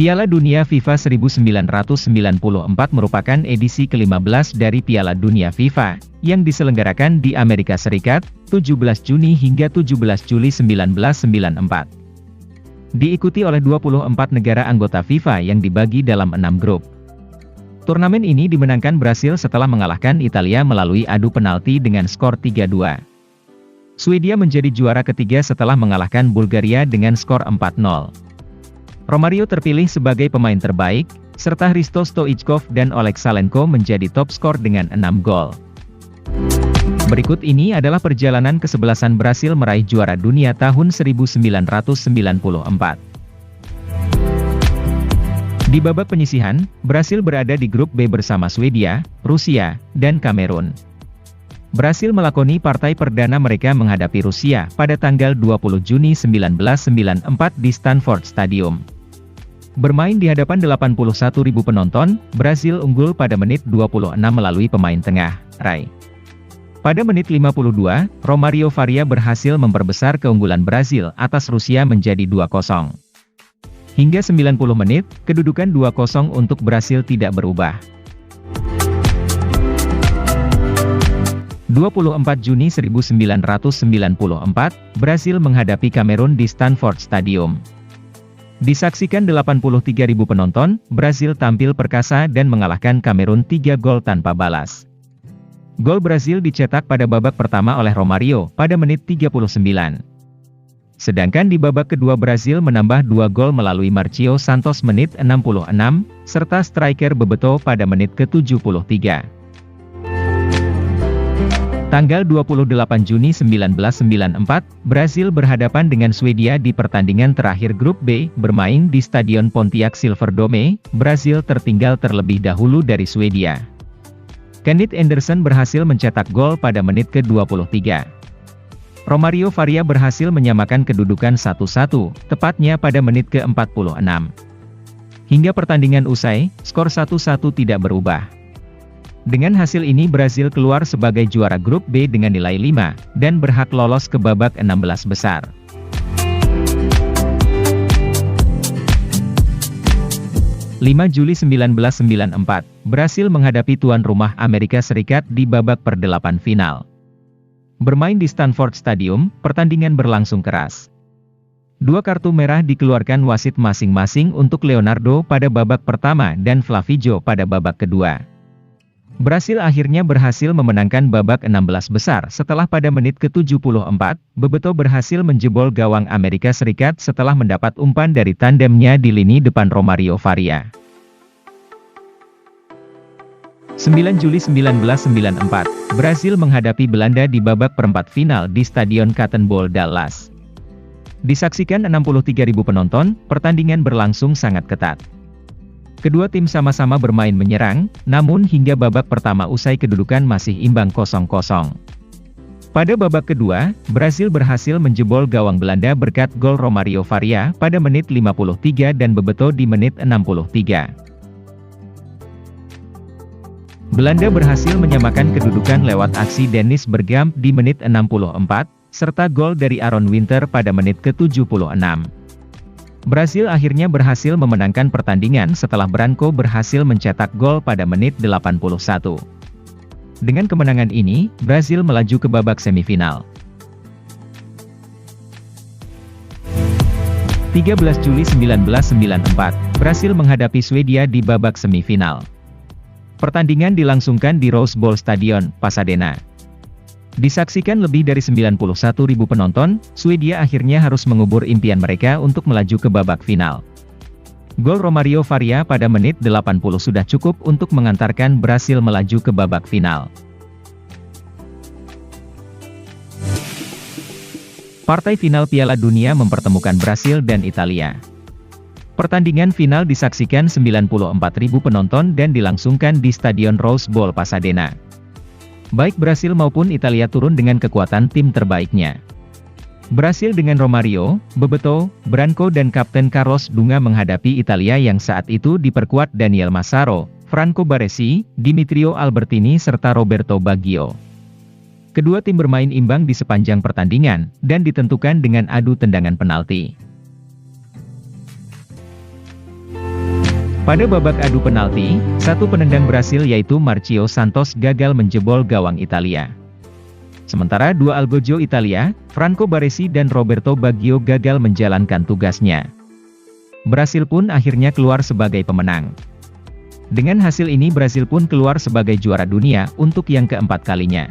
Piala Dunia FIFA 1994 merupakan edisi ke-15 dari Piala Dunia FIFA, yang diselenggarakan di Amerika Serikat, 17 Juni hingga 17 Juli 1994. Diikuti oleh 24 negara anggota FIFA yang dibagi dalam 6 grup. Turnamen ini dimenangkan Brasil setelah mengalahkan Italia melalui adu penalti dengan skor 3-2. Swedia menjadi juara ketiga setelah mengalahkan Bulgaria dengan skor 4-0. Romario terpilih sebagai pemain terbaik, serta Hristo Stoichkov dan Oleg Salenko menjadi top skor dengan 6 gol. Berikut ini adalah perjalanan kesebelasan Brasil meraih juara dunia tahun 1994. Di babak penyisihan, Brasil berada di grup B bersama Swedia, Rusia, dan Kamerun. Brasil melakoni partai perdana mereka menghadapi Rusia pada tanggal 20 Juni 1994 di Stanford Stadium. Bermain di hadapan 81.000 penonton, Brasil unggul pada menit 26 melalui pemain tengah, Rai. Pada menit 52, Romario Faria berhasil memperbesar keunggulan Brasil atas Rusia menjadi 2-0. Hingga 90 menit, kedudukan 2-0 untuk Brasil tidak berubah. 24 Juni 1994, Brasil menghadapi Kamerun di Stanford Stadium. Disaksikan 83.000 penonton, Brasil tampil perkasa dan mengalahkan Kamerun 3 gol tanpa balas. Gol Brasil dicetak pada babak pertama oleh Romario pada menit 39. Sedangkan di babak kedua Brasil menambah 2 gol melalui Marcio Santos menit 66, serta striker Bebeto pada menit ke-73. Tanggal 28 Juni 1994, Brasil berhadapan dengan Swedia di pertandingan terakhir grup B, bermain di Stadion Pontiac Silverdome. Brasil tertinggal terlebih dahulu dari Swedia. Kenneth Anderson berhasil mencetak gol pada menit ke-23. Romario Faria berhasil menyamakan kedudukan 1-1, tepatnya pada menit ke-46. Hingga pertandingan usai, skor 1-1 tidak berubah. Dengan hasil ini Brasil keluar sebagai juara grup B dengan nilai 5, dan berhak lolos ke babak 16 besar. Juli 1994, Brasil menghadapi tuan rumah Amerika Serikat di babak per-8 final. Bermain di Stanford Stadium, pertandingan berlangsung keras. 2 kartu merah dikeluarkan wasit masing-masing untuk Leonardo pada babak pertama dan Flavijo pada babak kedua. Brasil akhirnya berhasil memenangkan babak 16 besar setelah pada menit ke-74, Bebeto berhasil menjebol gawang Amerika Serikat setelah mendapat umpan dari tandemnya di lini depan Romario Faria. 9 Juli 1994, Brasil menghadapi Belanda di babak perempat final di Stadion Cotton Bowl Dallas. Disaksikan 63.000 penonton, pertandingan berlangsung sangat ketat. Kedua tim sama-sama bermain menyerang, namun hingga babak pertama usai kedudukan masih imbang 0-0. Pada babak kedua, Brasil berhasil menjebol gawang Belanda berkat gol Romario Faria pada menit 53 dan Bebeto di menit 63. Belanda berhasil menyamakan kedudukan lewat aksi Dennis Bergkamp di menit 64, serta gol dari Aaron Winter pada menit ke-76. Brasil akhirnya berhasil memenangkan pertandingan setelah Branco berhasil mencetak gol pada menit 81. Dengan kemenangan ini, Brasil melaju ke babak semifinal. 13 Juli 1994, Brasil menghadapi Swedia di babak semifinal. Pertandingan dilangsungkan di Rose Bowl Stadion, Pasadena. Disaksikan lebih dari 91.000 penonton, Swedia akhirnya harus mengubur impian mereka untuk melaju ke babak final. Gol Romario Faria pada menit 80 sudah cukup untuk mengantarkan Brasil melaju ke babak final. Partai final Piala Dunia mempertemukan Brasil dan Italia. Pertandingan final disaksikan 94.000 penonton dan dilangsungkan di Stadion Rose Bowl Pasadena. Baik Brasil maupun Italia turun dengan kekuatan tim terbaiknya. Brasil dengan Romario, Bebeto, Branco dan Kapten Carlos Dunga menghadapi Italia yang saat itu diperkuat Daniel Massaro, Franco Baresi, Dimitrio Albertini serta Roberto Baggio. Kedua tim bermain imbang di sepanjang pertandingan, dan ditentukan dengan adu tendangan penalti. Pada babak adu penalti, satu penendang Brasil yaitu Marcio Santos gagal menjebol gawang Italia. Sementara dua algojo Italia, Franco Baresi dan Roberto Baggio gagal menjalankan tugasnya. Brasil pun akhirnya keluar sebagai pemenang. Dengan hasil ini Brasil pun keluar sebagai juara dunia untuk yang keempat kalinya.